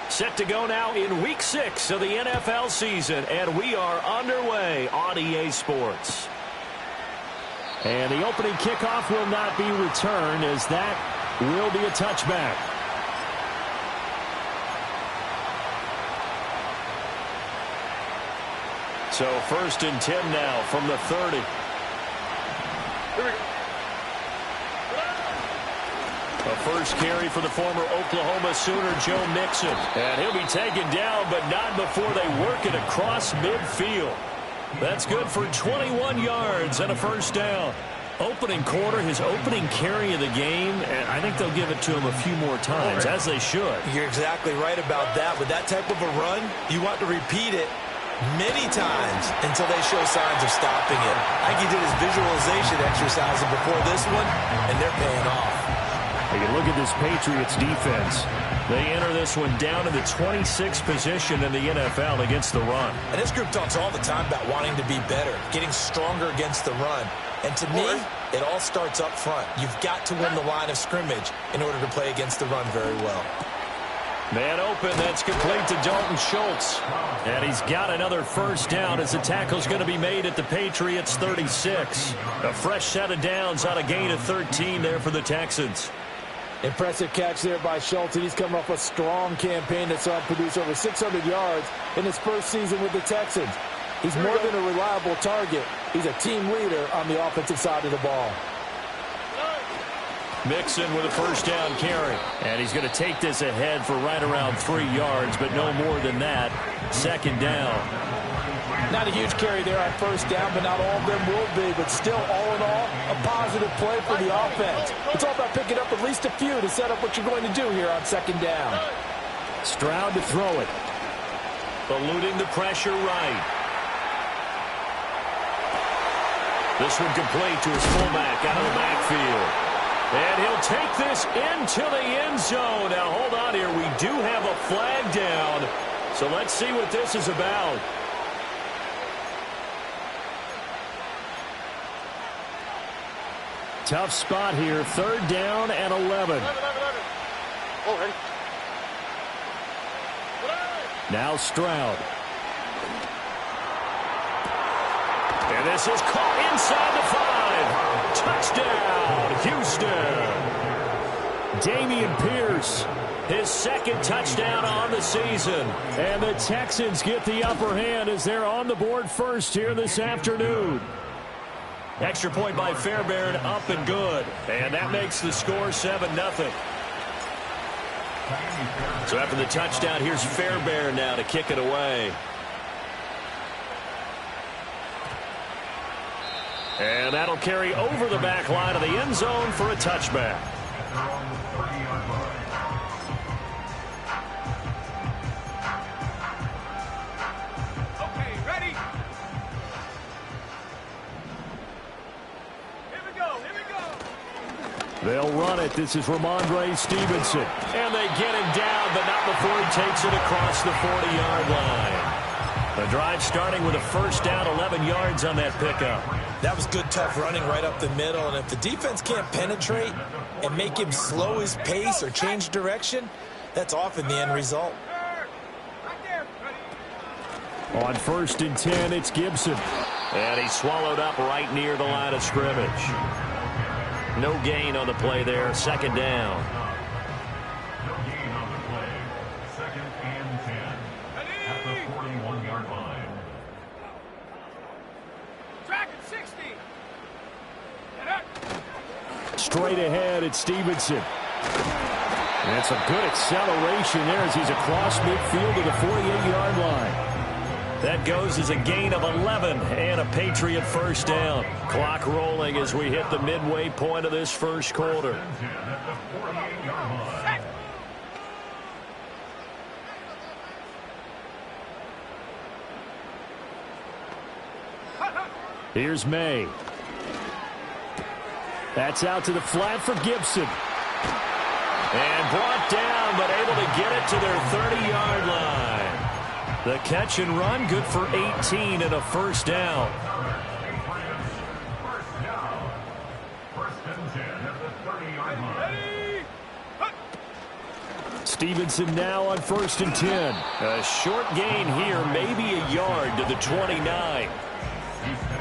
Set to go now in Week 6 of the NFL season, and we are underway on EA Sports. And the opening kickoff will not be returned, as that will be a touchback. So 1st and 10 now from the 30. Here we go. A first carry for the former Oklahoma Sooner, Joe Mixon. And he'll be taken down, but not before they work it across midfield. That's good for 21 yards and a first down. Opening quarter, his opening carry of the game, and I think they'll give it to him a few more times, as they should. You're exactly right about that. With that type of a run, you want to repeat it many times until they show signs of stopping it. I think he did his visualization exercise before this one, and they're paying off. You can look at this Patriots defense. They enter this one down in the 26th position in the NFL against the run. And this group talks all the time about wanting to be better, getting stronger against the run. And to me, it all starts up front. You've got to win the line of scrimmage in order to play against the run very well. Man open, that's complete to Dalton Schultz. And he's got another first down as the tackle's going to be made at the Patriots 36. A fresh set of downs on a gain of 13 there for the Texans. Impressive catch there by Schultz, and he's coming off a strong campaign that saw him produce over 600 yards in his first season with the Texans. He's more than a reliable target. He's a team leader on the offensive side of the ball. Mixon with a first down carry. And he's going to take this ahead for right around 3 yards, but no more than that. Second down. Not a huge carry there on first down, but not all of them will be. But still, all in all, a positive play for the offense. It's all about picking up at least a few to set up what you're going to do here on second down. Stroud to throw it. Eluding the pressure right. This one complete to his fullback out of the backfield. And he'll take this into the end zone. Now, hold on here. We do have a flag down. So let's see what this is about. Tough spot here. 3rd down and 11. Now Stroud. And this is caught inside the 5. Touchdown, Houston. Dameon Pierce, his 2nd touchdown on the season. And the Texans get the upper hand as they're on the board first here this afternoon. Extra point by Fairbairn, up and good. And that makes the score 7-0. So after the touchdown, here's Fairbairn now to kick it away. And that'll carry over the back line of the end zone for a touchback. They'll run it. This is Ramondre Stevenson. And they get him down, but not before he takes it across the 40-yard line. The drive starting with a first down, 11 yards on that pickup. That was good, tough running right up the middle. And if the defense can't penetrate and make him slow his pace or change direction, that's often the end result. On 1st and 10, it's Gibson. And he's swallowed up right near the line of scrimmage. No gain on the play there. 2nd down. No gain on the play. 2nd and 10. At the 41-yard line. Track at 60. Straight ahead, it's Stevenson. And some good acceleration there as he's across midfield to the 48-yard line. That goes as a gain of 11 and a Patriot first down. Clock rolling as we hit the midway point of this first quarter. Here's May. That's out to the flat for Gibson. And brought down, but able to get it to their 30-yard line. The catch and run, good for 18 and a first down. First and 10 at the 30-yard line. Stevenson now on 1st and 10. A short gain here, maybe a yard to the 29.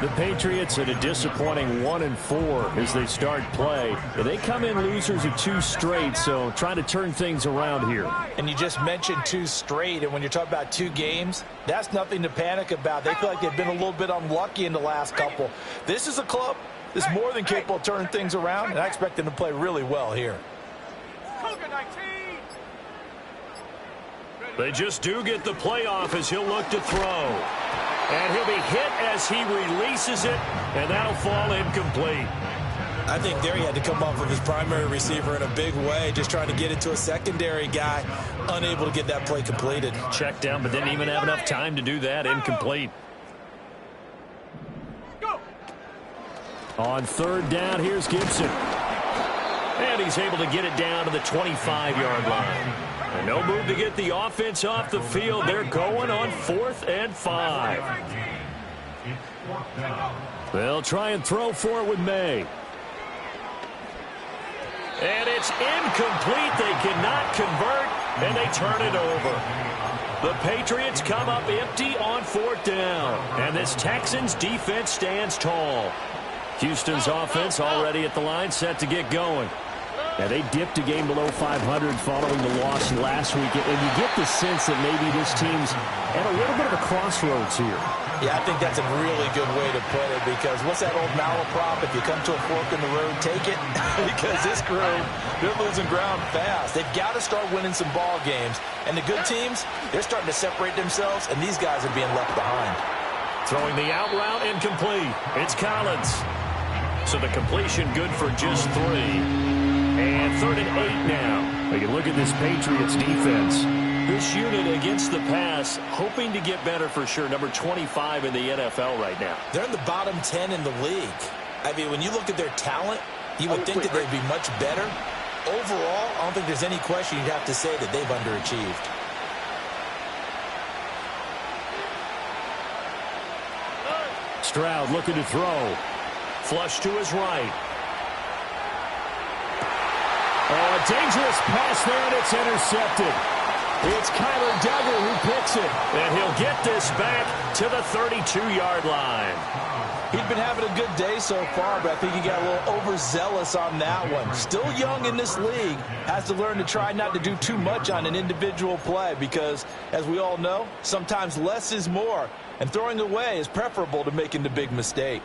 The Patriots at a disappointing 1-4 as they start play. They come in losers of 2 straight, so trying to turn things around here. And you just mentioned 2 straight, and when you're talking about 2 games, that's nothing to panic about. They feel like they've been a little bit unlucky in the last couple. This is a club that's more than capable of turning things around, and I expect them to play really well here. They just do get the playoff as he'll look to throw. And he'll be hit as he releases it, and that'll fall incomplete. I think there he had to come off of his primary receiver in a big way, just trying to get it to a secondary guy, unable to get that play completed. Checked down, but didn't even have enough time to do that. Incomplete. On 3rd down, here's Gibson. And he's able to get it down to the 25-yard line. And no move to get the offense off the field. They're going on 4th and 5. They'll try and throw for it with May. And it's incomplete. They cannot convert, and they turn it over. The Patriots come up empty on 4th down. And this Texans defense stands tall. Houston's offense already at the line, set to get going. Now, they dipped a game below 500 following the loss last week, and you get the sense that maybe this team's at a little bit of a crossroads here. Yeah, I think that's a really good way to put it, because what's that old malaprop? If you come to a fork in the road, take it. Because this group, they're losing ground fast. They've got to start winning some ball games. And the good teams, they're starting to separate themselves, and these guys are being left behind. Throwing the out route incomplete. It's Collins. So the completion good for just 3. And 3rd and 8 now. We can look at this Patriots defense. This unit against the pass, hoping to get better for sure. Number 25 in the NFL right now. They're in the bottom 10 in the league. I mean, when you look at their talent, you would think that they'd be much better. Overall, I don't think there's any question you'd have to say that they've underachieved. Stroud looking to throw. Flush to his right. Oh, a dangerous pass there, and it's intercepted. It's Kyler Duggar who picks it. And he'll get this back to the 32-yard line. He'd been having a good day so far, but I think he got a little overzealous on that one. Still young in this league. Has to learn to try not to do too much on an individual play because, as we all know, sometimes less is more. And throwing away is preferable to making the big mistake.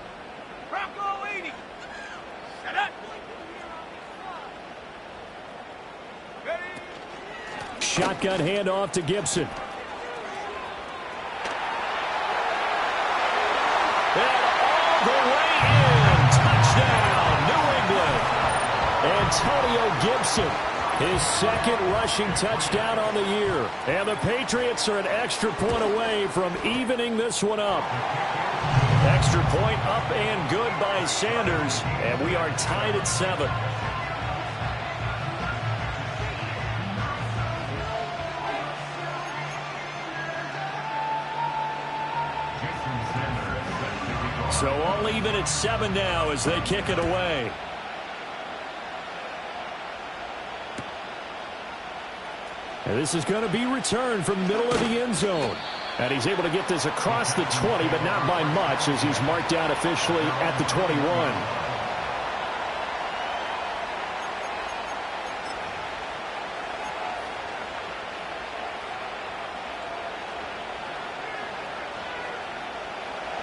Shotgun handoff to Gibson. And all the way in. Touchdown, New England. Antonio Gibson, his 2nd rushing touchdown on the year. And the Patriots are an extra point away from evening this one up. Extra point up and good by Sanders. And we are tied at 7. So all even at 7 now as they kick it away. And this is going to be returned from the middle of the end zone. And he's able to get this across the 20, but not by much as he's marked down officially at the 21.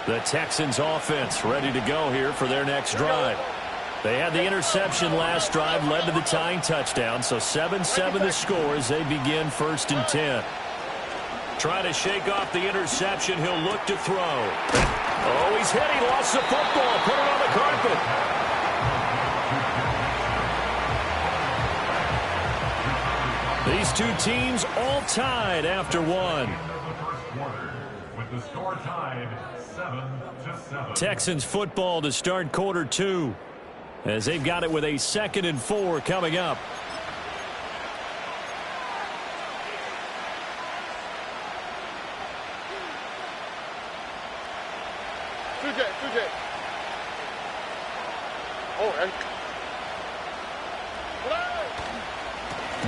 The Texans offense ready to go here for their next drive. They had the interception last drive, led to the tying touchdown, so 7-7 the score as they begin 1st and 10. Trying to shake off the interception, he'll look to throw. Oh, he's hit, he lost the football, put it on the carpet. These two teams all tied after one. With the score tied 7-7. Texans football to start quarter 2 as they've got it with a 2nd and 4 coming up.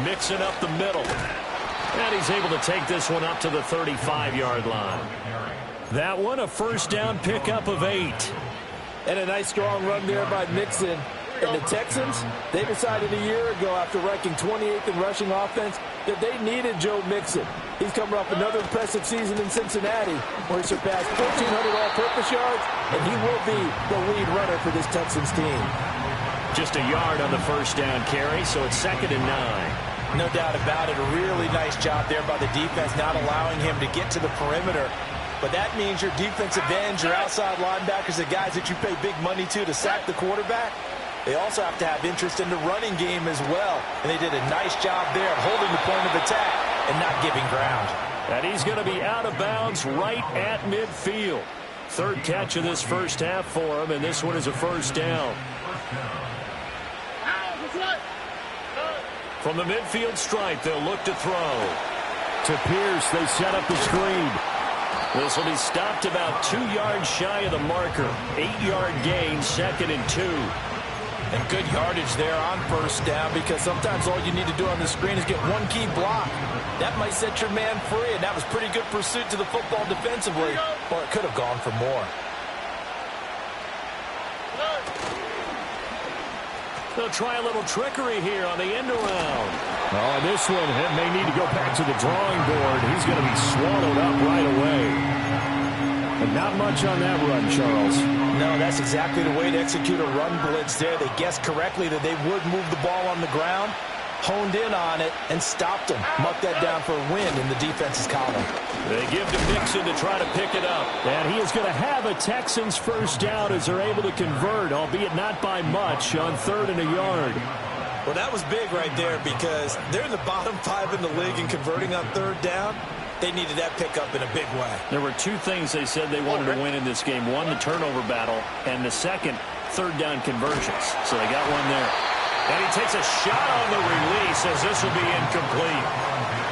Mixing up the middle. And he's able to take this one up to the 35-yard line. That one, a first down pickup of 8. And a nice strong run there by Mixon. And the Texans, they decided a year ago after ranking 28th in rushing offense that they needed Joe Mixon. He's coming off another impressive season in Cincinnati where he surpassed 1,400 all-purpose yards, and he will be the lead runner for this Texans team. Just a yard on the first down carry, so it's 2nd and 9. No doubt about it. A really nice job there by the defense, not allowing him to get to the perimeter. But that means your defensive ends, your outside linebackers, the guys that you pay big money to sack the quarterback, they also have to have interest in the running game as well. And they did a nice job there of holding the point of attack and not giving ground. And he's going to be out of bounds right at midfield. 3rd catch of this first half for him, and this one is a first down. From the midfield stripe, they'll look to throw. To Pierce, they set up the screen. This will be stopped about 2 yards shy of the marker. 8-yard gain, 2nd and 2. And good yardage there on first down, because sometimes all you need to do on the screen is get one key block. That might set your man free, and that was pretty good pursuit to the football defensively, or it could have gone for more. They'll try a little trickery here on the end around. Oh, this one may need to go back to the drawing board. He's going to be swallowed up right away. But not much on that run, Charles. No, that's exactly the way to execute a run blitz there. They guessed correctly that they would move the ball on the ground, honed in on it, and stopped him. Marked that down for a win in the defense's column. They give to Mixon to try to pick it up. And he is going to have a Texans first down as they're able to convert, albeit not by much, on 3rd and a yard. Well, that was big right there because they're in the bottom 5 in the league and converting on 3rd down. They needed that pickup in a big way. There were 2 things they said they wanted to win in this game. One, the turnover battle, and the second, 3rd down conversions. So they got one there. And he takes a shot on the release as this will be incomplete.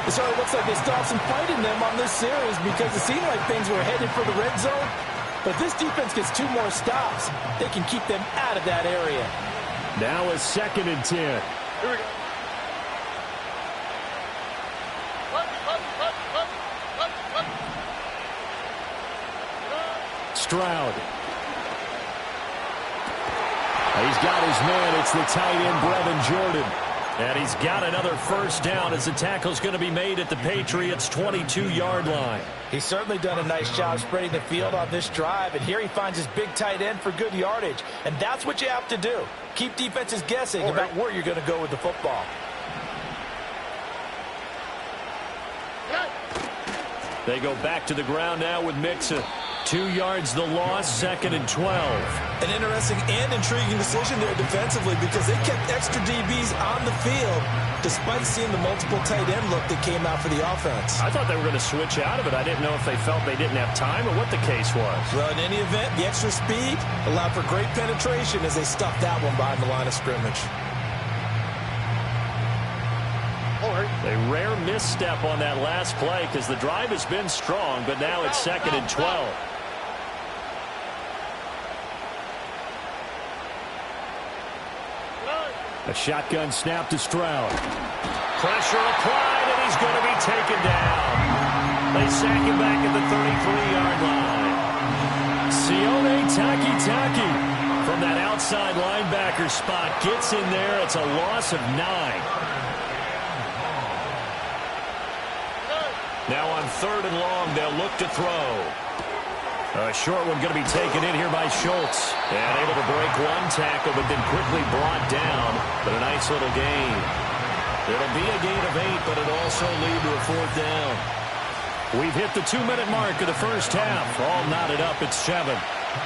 It sort of looks like they stopped some fight in them on this series because it seemed like things were headed for the red zone. But this defense gets 2 more stops. They can keep them out of that area. Now a 2nd and 10. Here we go. Stroud. He's got his man. It's the tight end, Brevin Jordan. And he's got another first down as the tackle's going to be made at the Patriots' 22-yard line. He's certainly done a nice job spreading the field on this drive, and here he finds his big tight end for good yardage. And that's what you have to do. Keep defenses guessing about where you're going to go with the football. They go back to the ground now with Mixon. 2 yards the loss, 2nd and 12. An interesting and intriguing decision there defensively because they kept extra DBs on the field despite seeing the multiple tight end look that came out for the offense. I thought they were going to switch out of it. I didn't know if they felt they didn't have time or what the case was. Well, in any event, the extra speed allowed for great penetration as they stuffed that one behind the line of scrimmage. A rare misstep on that last play because the drive has been strong, but now it's 2nd and 12. A shotgun snap to Stroud. Pressure applied, and he's going to be taken down. They sack him back at the 33-yard line. Sione Takitaki from that outside linebacker spot gets in there. It's a loss of 9. Now on 3rd and long, they'll look to throw. A short one going to be taken in here by Schultz. And able to break one tackle, but then quickly brought down. But a nice little gain. It'll be a gain of 8, but it'll also lead to a 4th down. We've hit the 2-minute mark of the first half. All knotted up at 7.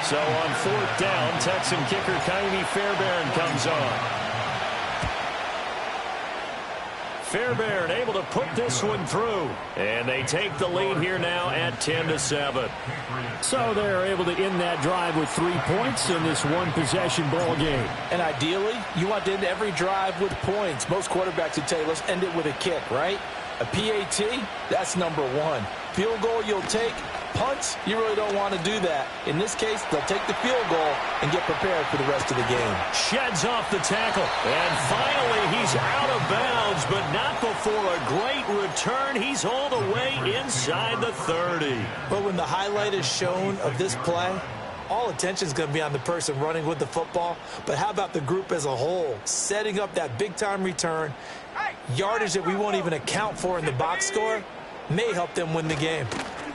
So on 4th down, Texan kicker Kaimi Fairbairn comes on. Fairbairn able to put this one through. And they take the lead here now at 10-7. So they're able to end that drive with 3 points in this one-possession ball game. And ideally, you want to end every drive with points. Most quarterbacks would tell you, let's end it with a kick, right? A PAT, that's number 1. Field goal you'll take. Punts, you really don't want to do that. In this case, they'll take the field goal and get prepared for the rest of the game. Sheds off the tackle. And finally, he's out of bounds downs, but not before a great return. He's all the way inside the 30. But when the highlight is shown of this play, all attention is going to be on the person running with the football. But how about the group as a whole, setting up that big-time return, yardage that we won't even account for in the box score, may help them win the game.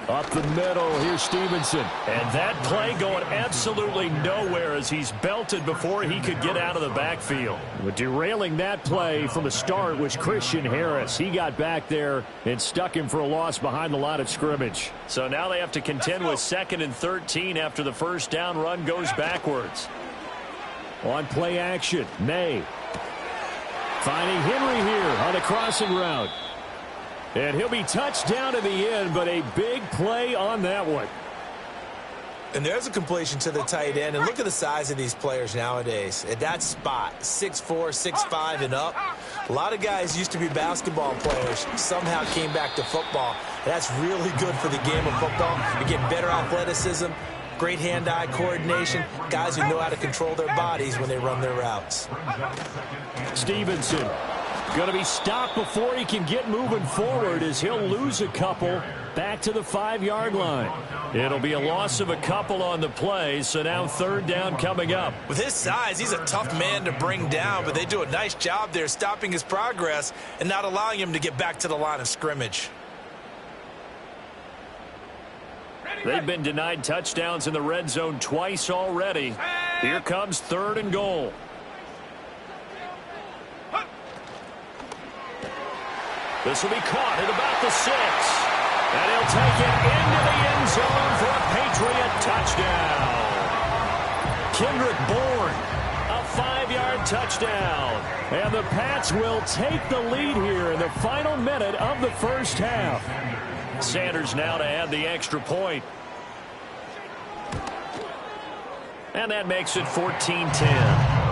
Up the middle, here's Stevenson. And that play going absolutely nowhere as he's belted before he could get out of the backfield. But derailing that play from the start was Christian Harris. He got back there and stuck him for a loss behind the line of scrimmage. So now they have to contend with 2nd and 13 after the first down run goes backwards. On play action, May. Finding Henry here on the crossing route. And he'll be touched down to the end, but a big play on that one. And there's a completion to the tight end. And look at the size of these players nowadays. At that spot, 6'4", 6'5", and up. A lot of guys used to be basketball players, somehow came back to football. That's really good for the game of football. You get better athleticism, great hand-eye coordination, guys who know how to control their bodies when they run their routes. Stevenson going to be stopped before he can get moving forward as he'll lose a couple back to the 5-yard line. It'll be a loss of a couple on the play, so now 3rd down coming up. With his size, he's a tough man to bring down, but they do a nice job there stopping his progress and not allowing him to get back to the line of scrimmage. They've been denied touchdowns in the red zone twice already. Here comes 3rd and goal. This will be caught at about the 6. And he'll take it into the end zone for a Patriot touchdown. Kendrick Bourne, a 5-yard touchdown. And the Pats will take the lead here in the final minute of the first half. Sanders now to add the extra point. And that makes it 14-10.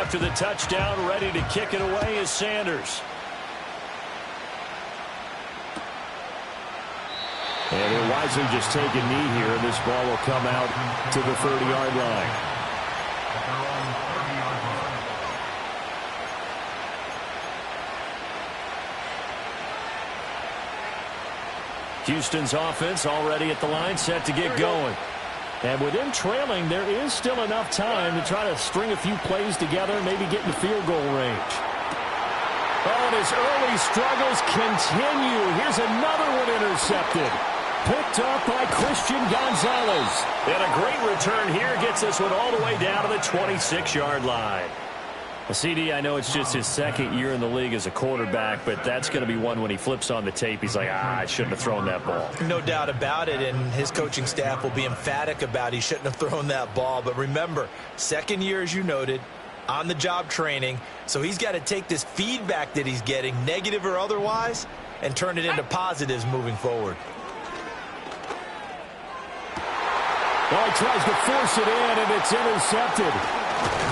After the touchdown, ready to kick it away is Sanders. And he'll wisely just take a knee here, and this ball will come out to the 30-yard line. Houston's offense already at the line, set to get going. And with them trailing, there is still enough time to try to string a few plays together, maybe get in the field goal range. Oh, and his early struggles continue. Here's another one intercepted. Picked up by Christian Gonzalez. And a great return here gets this one all the way down to the 26-yard line. CD, I know it's just his 2nd year in the league as a quarterback, but that's going to be one when he flips on the tape. He's like, I shouldn't have thrown that ball. No doubt about it, and his coaching staff will be emphatic about he shouldn't have thrown that ball. But remember, 2nd year, as you noted, on-the-job training, so he's got to take this feedback that he's getting, negative or otherwise, and turn it into positives moving forward. Well, he tries to force it in, and it's intercepted.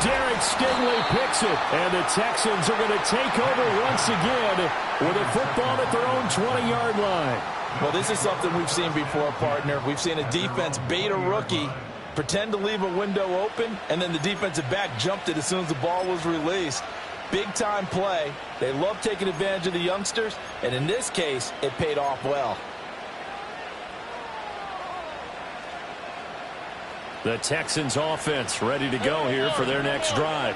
Derek Stingley picks it, and the Texans are going to take over once again with a football at their own 20-yard line. Well, this is something we've seen before, partner. We've seen a defense bait a rookie, pretend to leave a window open, and then the defensive back jumped it as soon as the ball was released. Big-time play. They love taking advantage of the youngsters, and in this case, it paid off well. The Texans offense ready to go here for their next drive.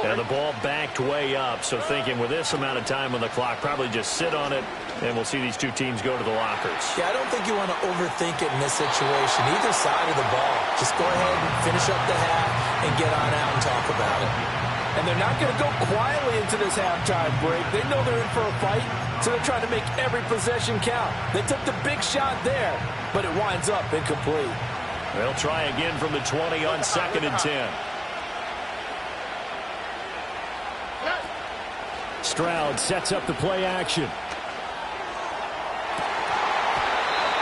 And the ball backed way up, so thinking with this amount of time on the clock, probably just sit on it, and we'll see these two teams go to the lockers. Yeah, I don't think you want to overthink it in this situation, either side of the ball. Just go ahead and finish up the half and get on out and talk about it. And they're not going to go quietly into this halftime break. They know they're in for a fight, so they're trying to make every possession count. They took the big shot there, but it winds up incomplete. They'll try again from the 20 on 2nd and 10. Stroud sets up the play action.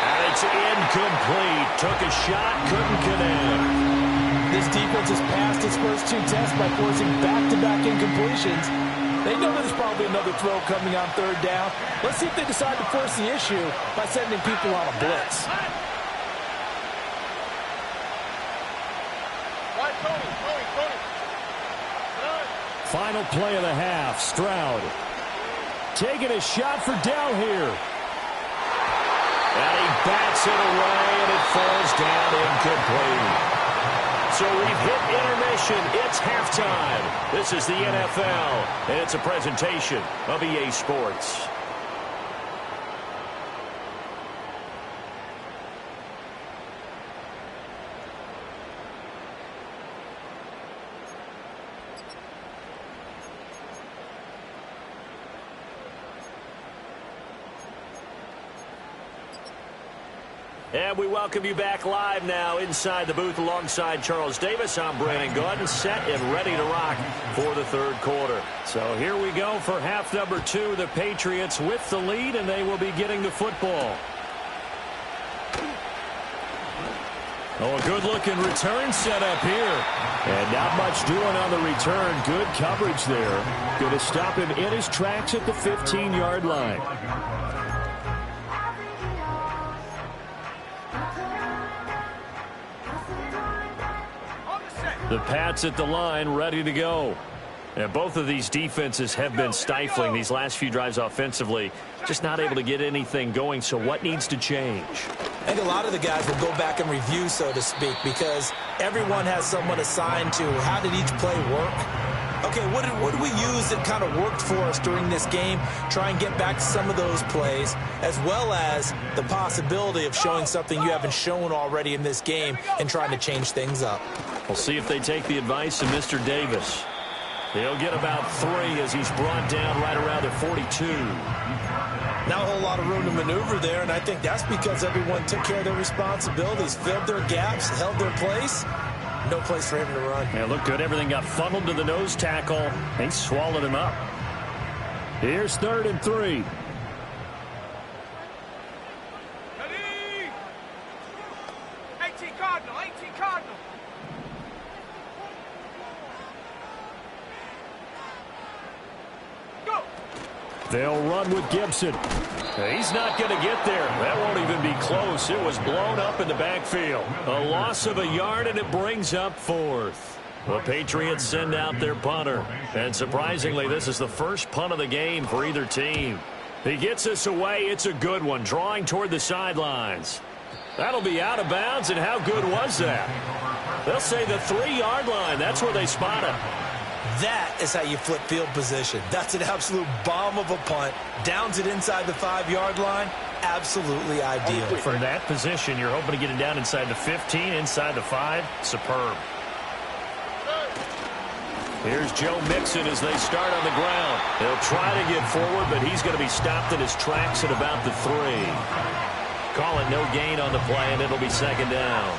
And it's incomplete. Took a shot, couldn't connect. This defense has passed its first 2 tests by forcing back-to-back incompletions. They know there's probably another throw coming on third down. Let's see if they decide to force the issue by sending people on a blitz. Final play of the half. Stroud taking a shot for down here. And he bats it away, and it falls down incomplete. So we've hit intermission. It's halftime. This is the NFL, and it's a presentation of EA Sports. And we welcome you back live now inside the booth alongside Charles Davis. I'm Brandon Gaudin, set and ready to rock for the third quarter. So here we go for half number 2. The Patriots with the lead, and they will be getting the football. Oh, a good-looking return set up here. And not much doing on the return. Good coverage there. Going to stop him in his tracks at the 15-yard line. The Pats at the line, ready to go. And both of these defenses have been stifling these last few drives offensively. Just not able to get anything going, so what needs to change? I think a lot of the guys will go back and review, so to speak, because everyone has someone assigned to how did each play work. Okay, what did we use that kind of worked for us during this game? Try and get back to some of those plays, as well as the possibility of showing something you haven't shown already in this game and trying to change things up. We'll see if they take the advice of Mr. Davis. He'll get about 3 as he's brought down right around the 42. Not a whole lot of room to maneuver there, and I think that's because everyone took care of their responsibilities, filled their gaps, held their place. No place for him to run. Yeah, looked good. Everything got funneled to the nose tackle. They swallowed him up. Here's 3rd and 3. Ready? 18 Cardinal, 18 Cardinal. Go. They'll run with Gibson. He's not going to get there. That won't even be close. It was blown up in the backfield. A loss of a yard, and it brings up 4th. The Patriots send out their punter. And surprisingly, this is the first punt of the game for either team. He gets us away. It's a good one, drawing toward the sidelines. That'll be out of bounds, and how good was that? They'll say the 3-yard line. That's where they spot him. That is how you flip field position. That's an absolute bomb of a punt. Downs it inside the 5-yard line. Absolutely ideal. For that position, you're hoping to get it down inside the 15, inside the 5. Superb. Here's Joe Mixon as they start on the ground. He'll try to get forward, but he's going to be stopped in his tracks at about the 3. Call it no gain on the play, and it'll be 2nd down.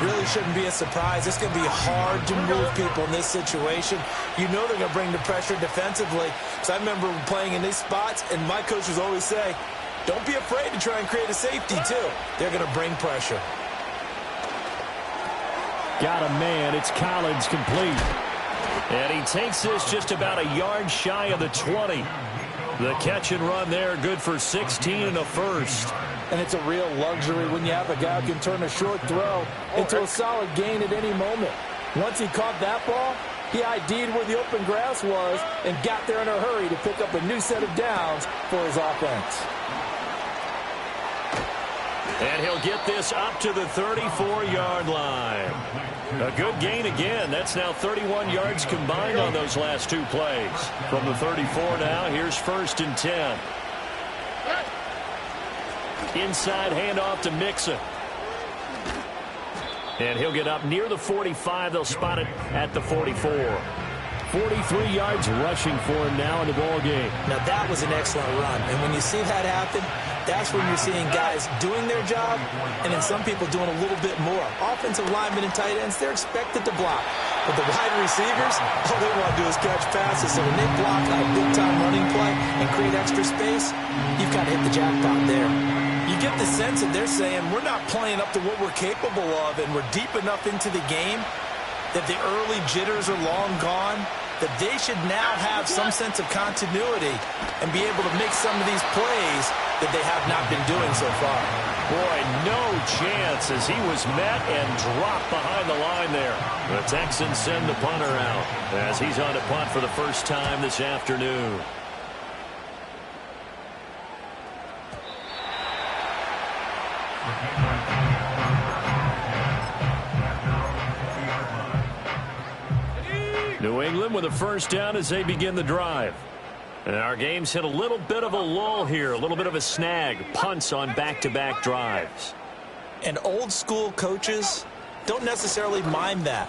Really shouldn't be a surprise. It's going to be hard to move people in this situation. You know they're going to bring the pressure defensively. So I remember playing in these spots, and my coaches always say, don't be afraid to try and create a safety, too. They're going to bring pressure. Got a man. It's Collins complete. And he takes this just about a yard shy of the 20. The catch and run there, good for 16 and a first. And it's a real luxury when you have a guy who can turn a short throw into a solid gain at any moment. Once he caught that ball, he ID'd where the open grass was and got there in a hurry to pick up a new set of downs for his offense. And he'll get this up to the 34-yard line. A good gain again. That's now 31 yards combined on those last 2 plays. From the 34 now, here's 1st and 10. Inside handoff to Mixon. And he'll get up near the 45. They'll spot it at the 44. 43 yards rushing for him now in the ball game. Now that was an excellent run. And when you see that happen, that's when you're seeing guys doing their job and then some people doing a little bit more. Offensive linemen and tight ends, they're expected to block. But the wide receivers, all they want to do is catch passes. So when they block on a big-time running play and create extra space, you've got to hit the jackpot there. You get the sense that they're saying we're not playing up to what we're capable of, and we're deep enough into the game that the early jitters are long gone. that they should now have some sense of continuity and be able to make some of these plays that they have not been doing so far. Boy, no chance as he was met and dropped behind the line there. The Texans send the punter out as he's on to punt for the first time this afternoon. New England with a first down as they begin the drive. And our game's hit a little bit of a lull here, a little bit of a snag. Punts on back-to-back drives. And old-school coaches don't necessarily mind that.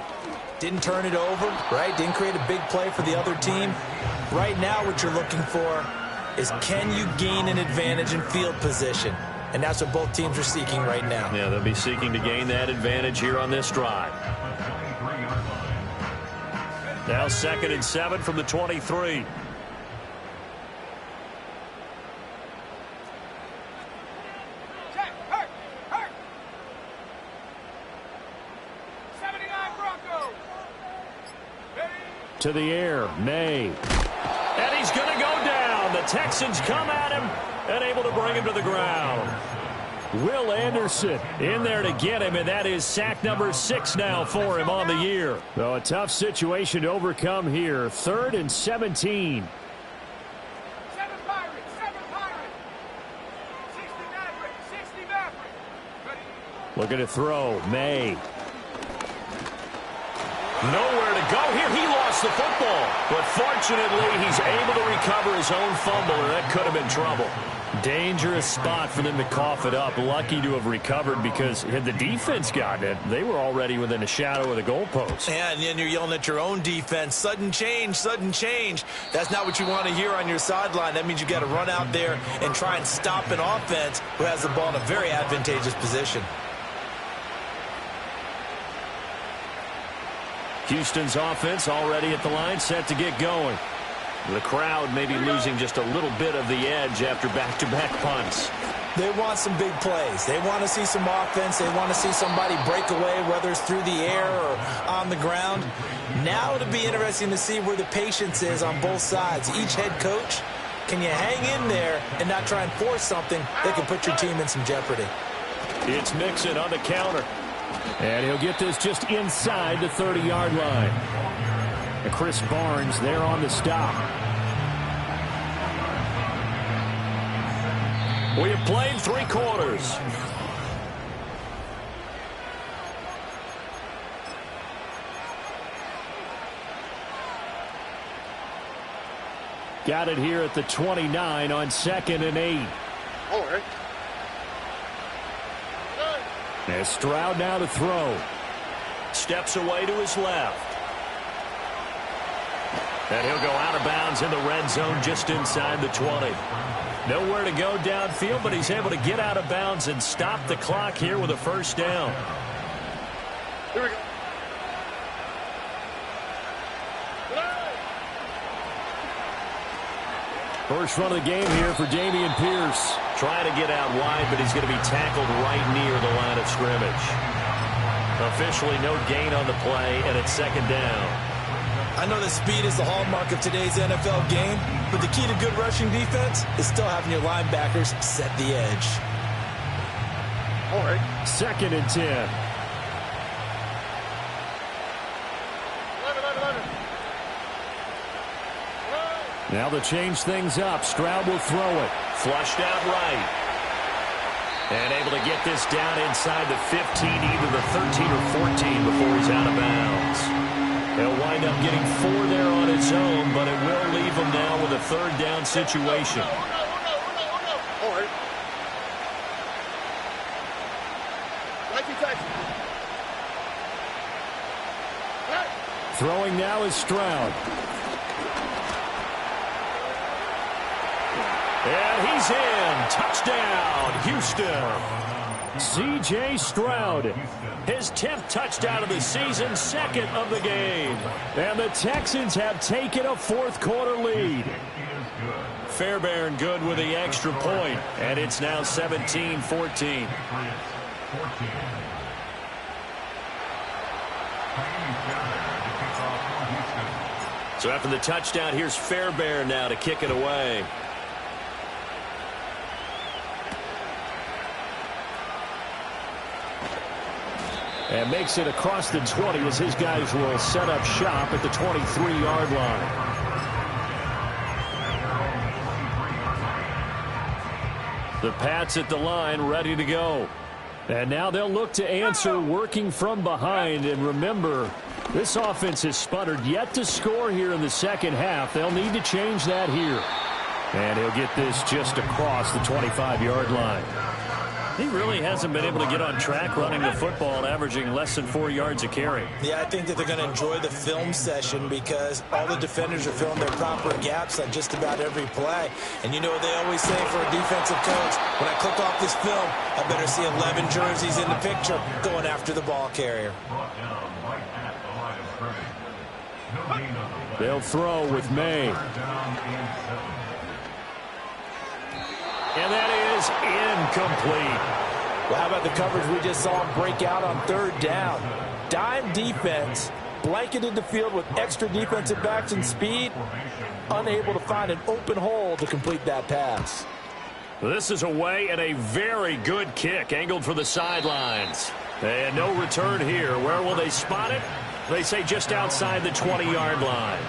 Didn't turn it over, right? Didn't create a big play for the other team. Right now what you're looking for is can you gain an advantage in field position? And that's what both teams are seeking right now. Yeah, they'll be seeking to gain that advantage here on this drive. Now 2nd and 7 from the 23. To the air, May. And he's going to go down. The Texans come at him and able to bring him to the ground. Will Anderson in there to get him, and that is sack number 6 now for him on the year. So a tough situation to overcome here. 3rd and 17. 7 Pirates, 7 Pirates. 60 Maverick, 60 Maverick. Ready. Looking to throw, May. Nowhere to go here. He lost the football. But fortunately, he's able to recover his own fumble, or that could have been trouble. Dangerous spot for them to cough it up. Lucky to have recovered because had the defense gotten it, they were already within a shadow of the goalpost. Yeah, and then you're yelling at your own defense. Sudden change, sudden change. That's not what you want to hear on your sideline. That means you got to run out there and try and stop an offense who has the ball in a very advantageous position. Houston's offense already at the line, set to get going. The crowd maybe losing just a little bit of the edge after back-to-back punts. They want some big plays. They want to see some offense. They want to see somebody break away, whether it's through the air or on the ground. Now it'll be interesting to see where the patience is on both sides. Each head coach, can you hang in there and not try and force something that can put your team in some jeopardy? It's Mixon on the counter. And he'll get this just inside the 30-yard line. And Chris Barnes there on the stop. We have played 3 quarters. Got it here at the 29 on 2nd and 8. All right. As Stroud now to throw. Steps away to his left. And he'll go out of bounds in the red zone just inside the 20. Nowhere to go downfield, but he's able to get out of bounds and stop the clock here with a first down. Here we go. First run of the game here for Dameon Pierce. Trying to get out wide, but he's going to be tackled right near the line of scrimmage. Officially no gain on the play, and it's 2nd down. I know that speed is the hallmark of today's NFL game, but the key to good rushing defense is still having your linebackers set the edge. All right. 2nd and 10. 11. Now to change things up, Stroud will throw it. Flushed out right. And able to get this down inside the 15, either the 13 or 14 before he's out of bounds. He'll wind up getting 4 there on his own, but it will leave him now with a 3rd down situation. All right. Throwing now is Stroud. And he's in. Touchdown, Houston. C.J. Stroud, his 10th touchdown of the season, 2nd of the game. And the Texans have taken a 4th quarter lead. Fairbairn good with the extra point, and it's now 17-14. So after the touchdown, here's Fairbairn now to kick it away. And makes it across the 20 as his guys will set up shop at the 23-yard line. The Pats at the line ready to go. And now they'll look to answer working from behind. And remember, this offense has sputtered yet to score here in the second half. They'll need to change that here. And he'll get this just across the 25-yard line. He really hasn't been able to get on track running the football, averaging less than 4 yards a carry. Yeah, I think that they're going to enjoy the film session because all the defenders are filling their proper gaps on just about every play. And you know what they always say for a defensive coach? When I click off this film, I better see 11 jerseys in the picture going after the ball carrier. They'll throw with May. And that is incomplete. Well, how about the coverage we just saw him break out on third down? Dime defense, blanketed the field with extra defensive backs and speed, unable to find an open hole to complete that pass. This is away and a very good kick, angled for the sidelines. And no return here. Where will they spot it? They say just outside the 20-yard line.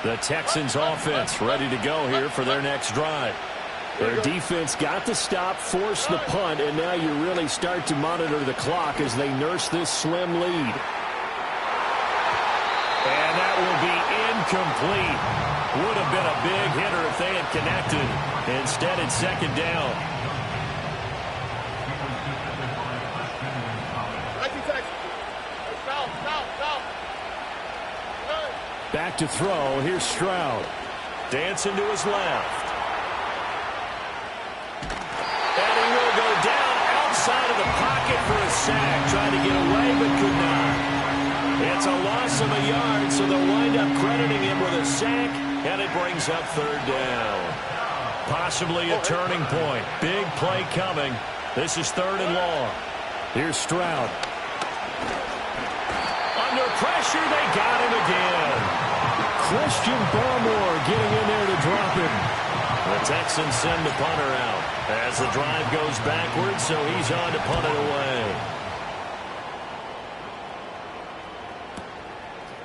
The Texans offense ready to go here for their next drive. Their defense got the stop, forced the punt, and now you really start to monitor the clock as they nurse this slim lead. And that will be incomplete. Would have been a big hitter if they had connected. Instead, it's second down. Back to throw. Here's Stroud. Dancing to his left. And he will go down outside of the pocket for a sack. Trying to get away, but could not. It's a loss of a yard, so they'll wind up crediting him with a sack, and it brings up third down. Possibly a turning point. Big play coming. This is third and long. Here's Stroud. Under pressure, they got him again. Christian Barmore getting in there to drop him. The Texans send the punter out as the drive goes backwards, so he's on to punt it away.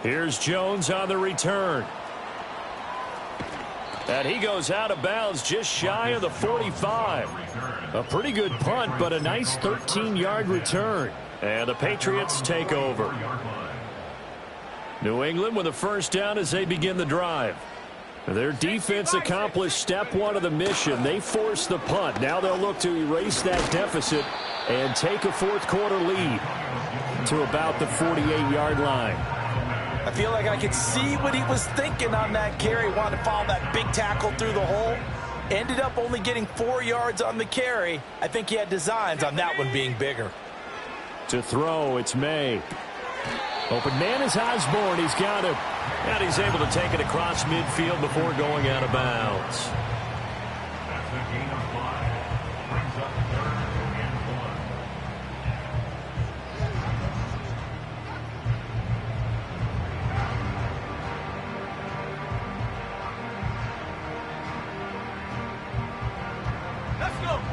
Here's Jones on the return. And he goes out of bounds just shy of the 45. A pretty good punt, but a nice 13-yard return. And the Patriots take over. New England with a first down as they begin the drive. Their defense accomplished step one of the mission. They forced the punt. Now they'll look to erase that deficit and take a fourth quarter lead to about the 48-yard line. I feel like I could see what he was thinking on that carry. Wanted to follow that big tackle through the hole. Ended up only getting 4 yards on the carry. I think he had designs on that one being bigger. To throw, it's May. Open man is Osborne. He's got him. And he's able to take it across midfield before going out of bounds. That's a gain of 5. Brings up third and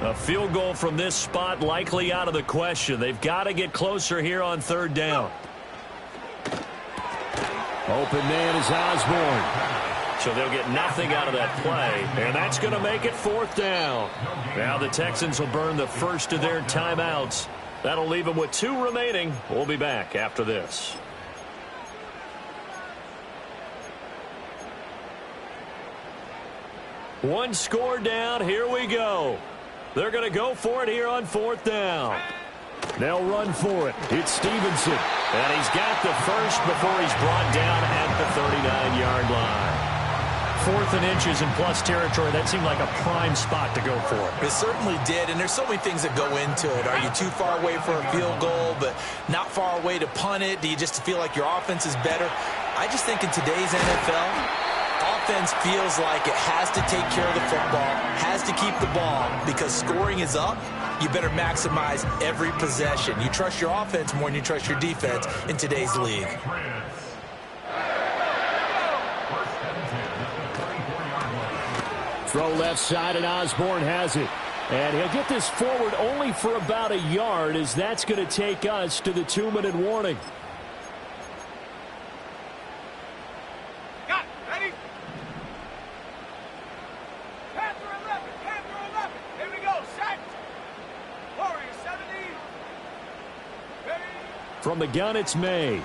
1. A field goal from this spot likely out of the question. They've got to get closer here on third down. Open man is Osborne. So they'll get nothing out of that play, and that's going to make it fourth down. Now the Texans will burn the first of their timeouts. That'll leave them with 2 remaining. We'll be back after this. One score down. Here we go. They're going to go for it here on fourth down. They'll run for it. It's Stevenson. And he's got the first before he's brought down at the 39-yard line. 4th and inches in plus territory. That seemed like a prime spot to go for it. It certainly did, and there's so many things that go into it. Are you too far away for a field goal, but not far away to punt it? Do you just feel like your offense is better? I just think in today's NFL, offense feels like it has to take care of the football, has to keep the ball, because scoring is up. you better maximize every possession. You trust your offense more than you trust your defense in today's league. Throw left side, and Osborne has it. And he'll get this forward only for about a yard, as that's going to take us to the 2-minute warning. Got it. Ready? Panther 11. Panther 11. Here we go. Set. Warrior 70. Ready. From the gun, it's May.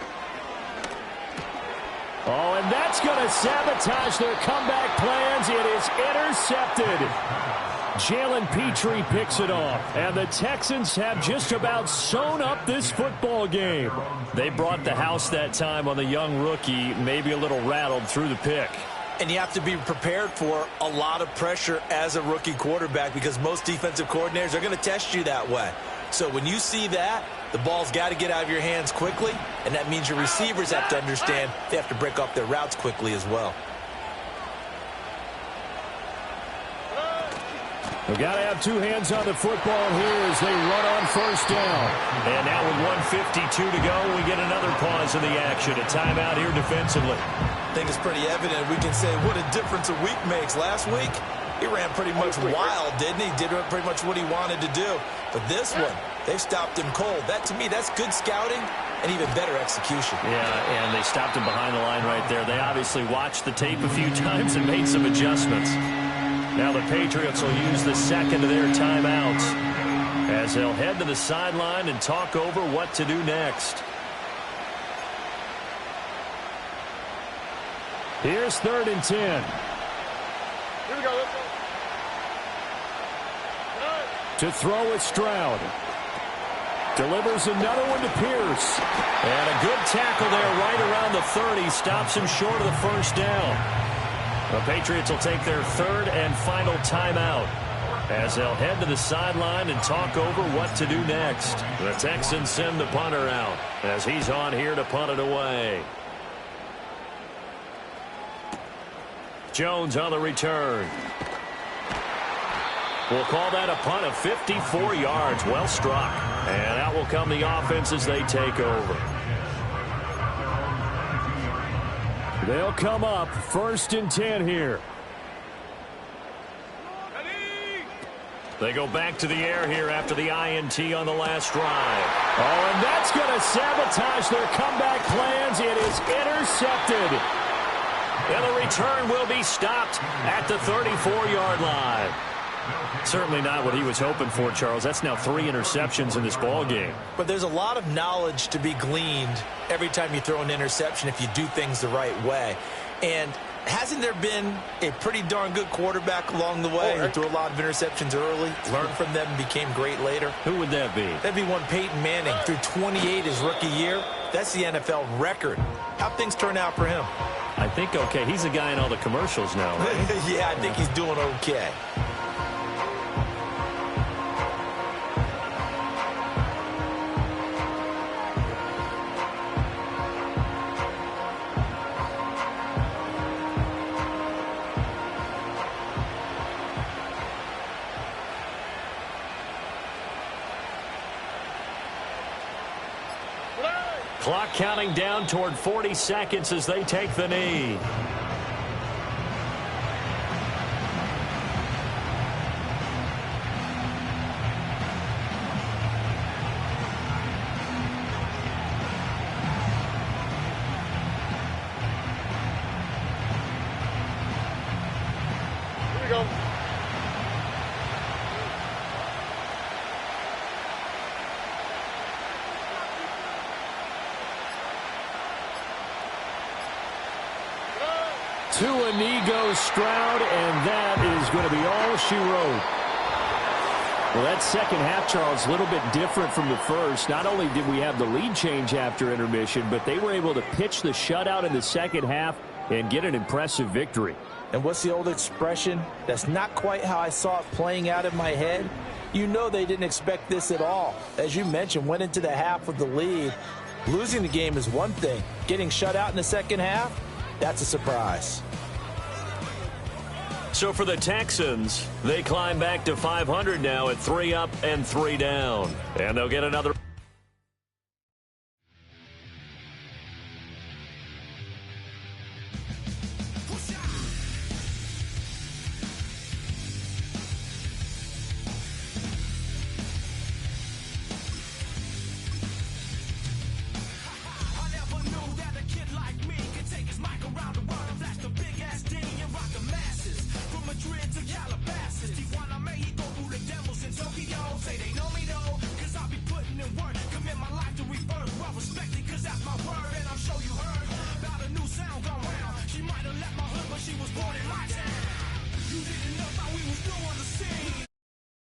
Oh, and that's going to sabotage their comeback plans. It is intercepted. Jalen Petrie picks it off, and the Texans have just about sewn up this football game. They brought the house that time on the young rookie, maybe a little rattled through the pick. And you have to be prepared for a lot of pressure as a rookie quarterback because most defensive coordinators are going to test you that way. So when you see that, the ball's got to get out of your hands quickly, and that means your receivers have to understand they have to break off their routes quickly as well. We've got to have two hands on the football here as they run on first down. And now with 1:52 to go, we get another pause in the action. A timeout here defensively. I think it's pretty evident. We can say what a difference a week makes. Last week, he ran pretty much wild, didn't he? Did pretty much what he wanted to do. But this one, they stopped him cold. That, to me, that's good scouting and even better execution. Yeah, and they stopped him behind the line right there. They obviously watched the tape a few times and made some adjustments. Now the Patriots will use the second of their timeouts as they'll head to the sideline and talk over what to do next. Here's 3rd and 10. Here we go. Let's go. To throw is Stroud. Delivers another one to Pierce. And a good tackle there right around the 30. Stops him short of the first down. The Patriots will take their 3rd and final timeout as they'll head to the sideline and talk over what to do next. The Texans send the punter out as he's on here to punt it away. Jones on the return. We'll call that a punt of 54 yards. Well struck. And out will come the offense as they take over. They'll come up 1st and 10 here. They go back to the air here after the INT on the last drive. Oh, and that's going to sabotage their comeback plans. It is intercepted. And the return will be stopped at the 34-yard line. Certainly not what he was hoping for, Charles. That's now 3 interceptions in this ball game. But there's a lot of knowledge to be gleaned every time you throw an interception if you do things the right way. And hasn't there been a pretty darn good quarterback along the way who threw a lot of interceptions early, learned from them, and became great later? Who would that be? That'd be one Peyton Manning. Threw 28 his rookie year. That's the NFL record. How'd things turn out for him? I think okay. He's a guy in all the commercials now, right? Yeah, I think he's doing okay. Clock counting down toward 40 seconds as they take the knee. Here we go. To a knee goes Stroud, and that is going to be all she wrote. Well, that second half, Charles, a little bit different from the first. Not only did we have the lead change after intermission, but they were able to pitch the shutout in the second half and get an impressive victory. And what's the old expression? That's not quite how I saw it playing out in my head. You know they didn't expect this at all. As you mentioned, went into the half with the lead. Losing the game is one thing. Getting shut out in the second half, that's a surprise. So for the Texans, they climb back to 500 now at 3 up and 3 down. And they'll get another. Madrid to California.